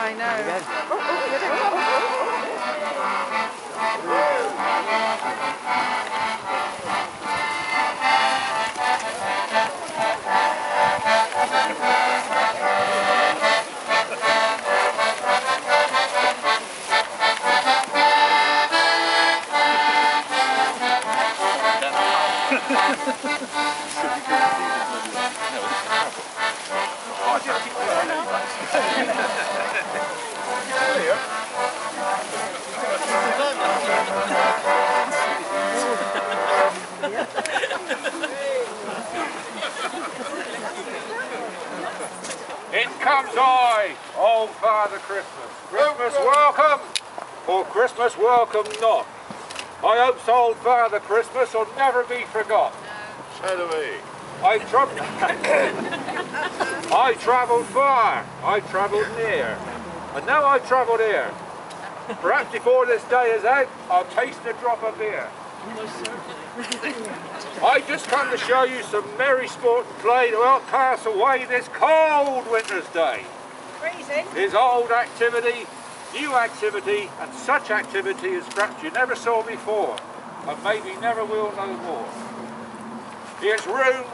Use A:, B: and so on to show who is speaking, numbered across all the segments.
A: I know.
B: In comes I, old Father Christmas. Christmas welcome, or Christmas welcome not. I hope old Father Christmas will never be forgot.
C: So do we.
B: I travelled far, I travelled near, and now I travelled here. Perhaps before this day is out, I'll taste a drop of beer. I just come to show you some merry sport and play to help pass away this cold winter's day.
A: Freezing.
B: There's old activity, new activity, and such activity as perhaps you never saw before, and maybe never will no more. Here's room,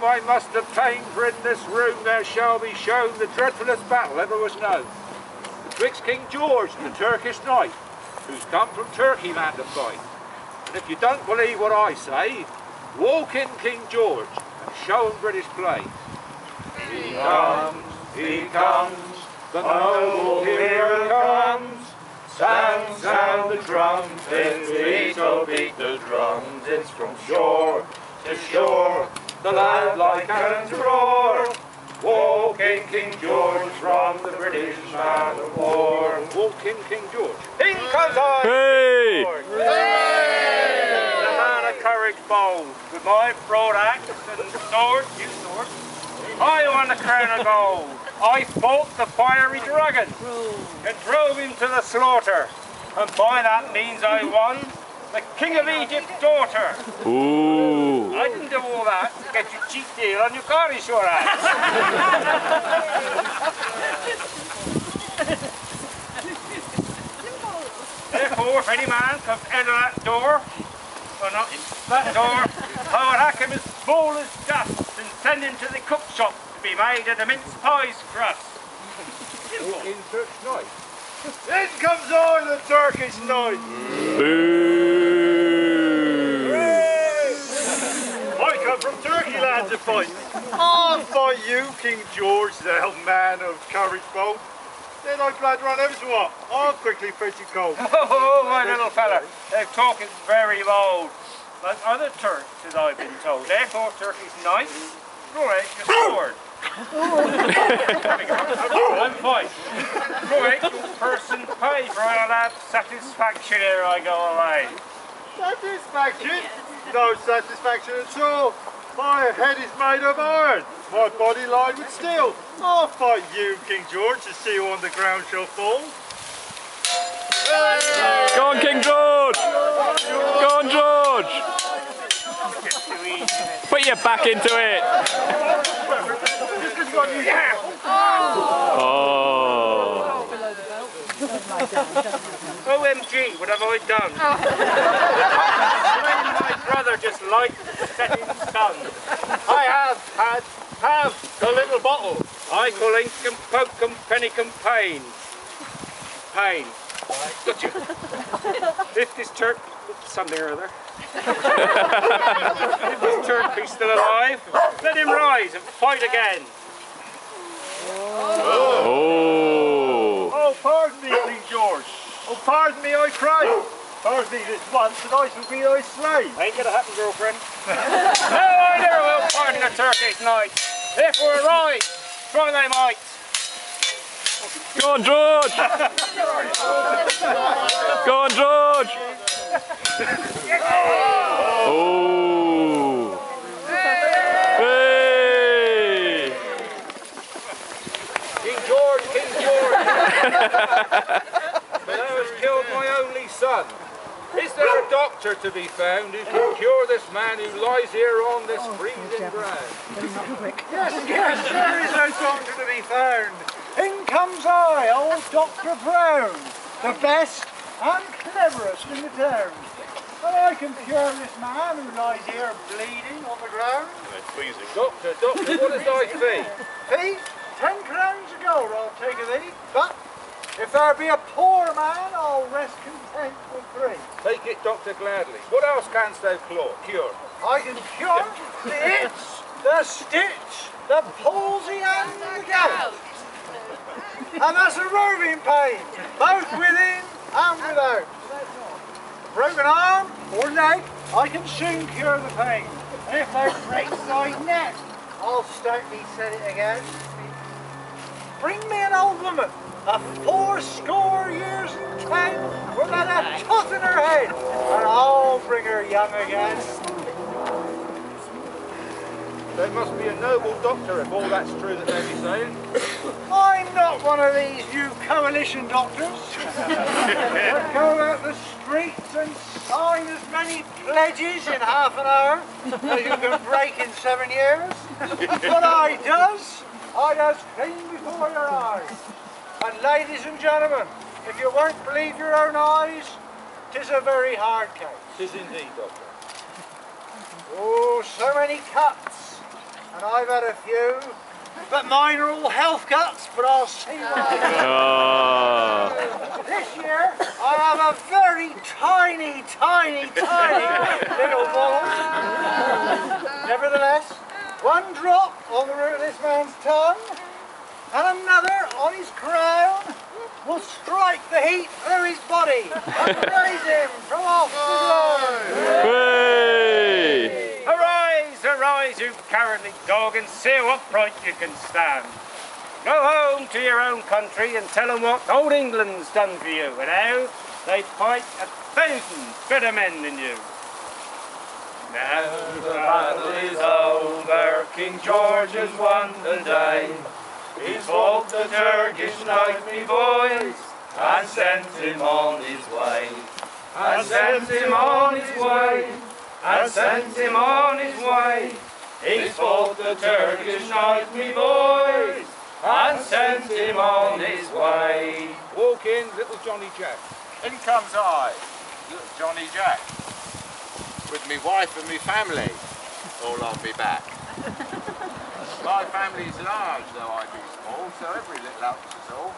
B: I must obtain, for in this room there shall be shown the dreadfulest battle ever was known. Betwixt King George and the Turkish knight, who's come from Turkey land to fight. And if you don't believe what I say, walk in King George and show him British play. He comes, the noble hero comes. Sound, sound the trumpets, beat, oh beat the drums. It's from shore to shore, the land like cannons roar. Walk in King George from the British man of war. Walk in King George. In comes I!
D: Hey!
B: The man of courage bold, with my broad axe and sword, I won the crown of gold. I fought the fiery dragon and drove him to the slaughter, and by that means I won the King of Egypt's daughter.
D: Ooh!
B: I didn't do all that to get your cheap deal on your car insurance. Therefore, if any man comes out of that door, or not that door, I would hack him as small as dust and send him to the cook shop to be made of the mince pie's crust. In Turkish night. In comes I, the Turkish knight.
D: Boo!
B: I come from Turkey land to fight. I'll fight you, King George, thou man of courage bold. Then I blood run ever so what. I'll quickly fetch you cold. Oh, my little fella, their talk is very bold. Like other Turks, as I've been told. Therefore, Turkey's knight, draw out your sword. I'm fine. Draw out your person pay, for I'll have satisfaction ere I go away. Satisfaction? No satisfaction at all. My head is made of iron, my body lined with steel. I'll fight you, King George, to see who on the ground shall fall.
D: Go on, King George! Go on, George! Put your back into it! Oh!
B: OMG, what have I done? My brother just like the setting sun. I have the little bottle. I call ink and poke and penny and pain. Pain. Got you. If this Turk, something or other. If this Turk be still alive, let him rise and fight again.
D: Oh!
B: Oh, pardon me, King George. Oh, pardon me, I cry. Pardon me this once, and I shall be thy slave. Ain't gonna happen, girlfriend. No, I never will pardon a Turkish knight. Therefore, arise, try thy might.
D: Go on, George! Go on, George! Oh! Hey!
B: King George, King George! But thou hast killed my only son. Is there a doctor to be found who can cure this man who lies here on this freezing ground?
C: Yes, there is no doctor to be found. In comes I, old Dr. Brown, the best and cleverest in the town. And I can cure this man who lies here bleeding on the ground.
D: It's freezing.
B: Doctor, what is thy fee?
C: Fee? 10 crowns of gold I'll take of thee, but if there be a poor man, I'll rest content with 3.
B: Take it, Doctor, gladly. What else canst thou cure?
C: I can cure the itch, the stitch, the palsy and the gout. And that's a roving pain, both within and without. Broken arm or leg, I can soon cure the pain. And if thou breaks thy neck, I'll stoutly set it again. Bring me an old woman, a 80 years and 10, without a tooth in her head, and I'll bring her young again.
B: There must be a noble doctor if all that's true that they be saying.
C: I'm not one of these new coalition doctors that go out the streets and sign as many pledges in half an hour as you can break in 7 years. What I does clean before your eyes. And ladies and gentlemen, if you won't believe your own eyes, 'tis a very hard case.
B: 'Tis indeed, Doctor.
C: Oh, so many cuts, and I've had a few, but mine are all health cuts, but I'll see what This year, I have a very tiny little ball. Nevertheless, 1 drop on the root of this man's tongue, and another on his crown will strike the heat through his body and raise him from off the ground.
D: Hooray!
E: Arise, arise, you cowardly dog, and see what fright you can stand. Go home to your own country and tell them what old England's done for you, and how they fight 1,000 better men than you. Now the battle is over, King George has won the day. He's fought the Turkish knight, me boys, and sent him on his way. And sent him on his way. And sent him on his way. He's fought the Turkish knight, me boys, and sent him on his way.
B: Walk in, little Johnny Jack.
F: In comes I, little Johnny Jack, with me wife and me family all on me back. My family's large, though I be small, so every little helps us all.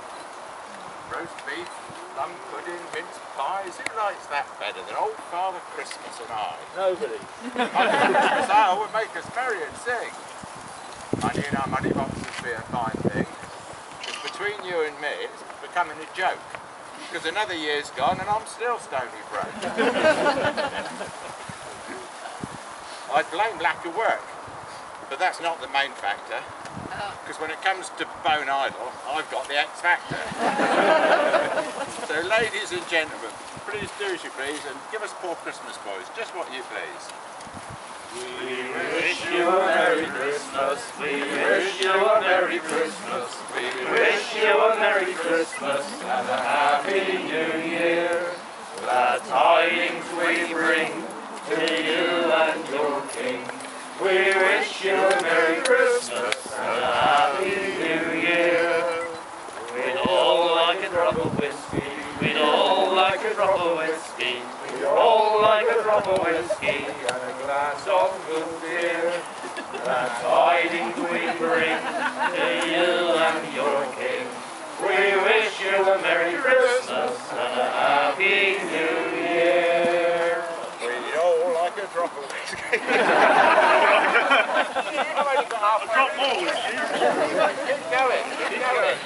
F: Roast beef, plum pudding, mince pies, who likes that better than old Father Christmas and I?
B: Nobody.
F: Christmas Isle would make us merry and sing. Money in our money boxes be a fine thing. Because between you and me, it's becoming a joke. Because another year's gone and I'm still stony broke. I blame lack of work, but that's not the main factor. Because when it comes to bone idle, I've got the X factor. So ladies and gentlemen, please do as you please and give us poor Christmas boys just what you please.
E: We wish you a Merry Christmas, we wish you a Merry Christmas, we wish you a Merry Christmas and a Happy New Year. Glad tidings we bring to you and your King. We wish you a Merry Christmas and a Happy New Year. We'd all like a drop of whiskey, we'd all like a drop of whiskey, we'd all like a drop of whiskey and a glass of good beer. Glad tidings we bring to you and your King. We wish you a Merry Christmas and a Happy New Year.
F: We all like a drop of whiskey.
B: I've only got half a drop more.
F: Keep going, keep going.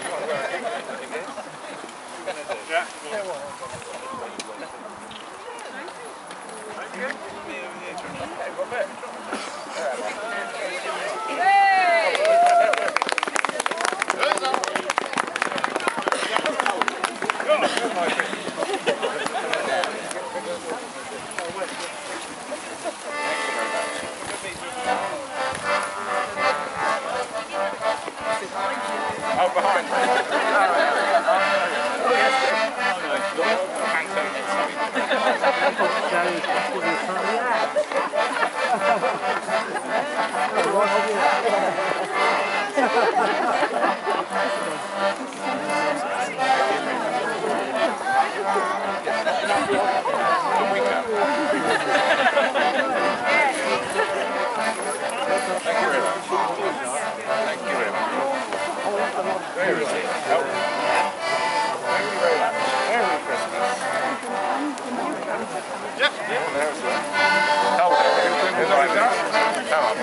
F: Oh, behind me.
B: Where is it? Oh. Thank you very much. Merry Christmas. Yep. Oh, there's one. Oh, is that done? Oh,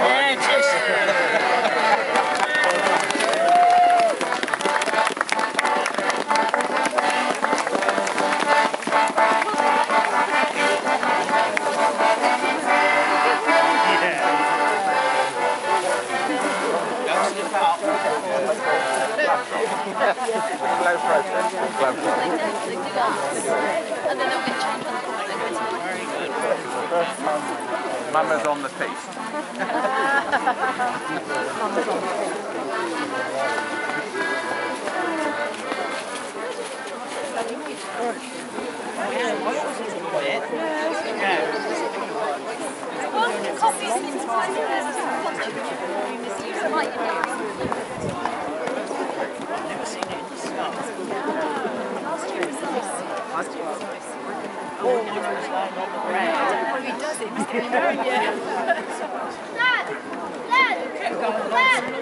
B: Mummers on the feast.
G: Dad! Dad! Dad!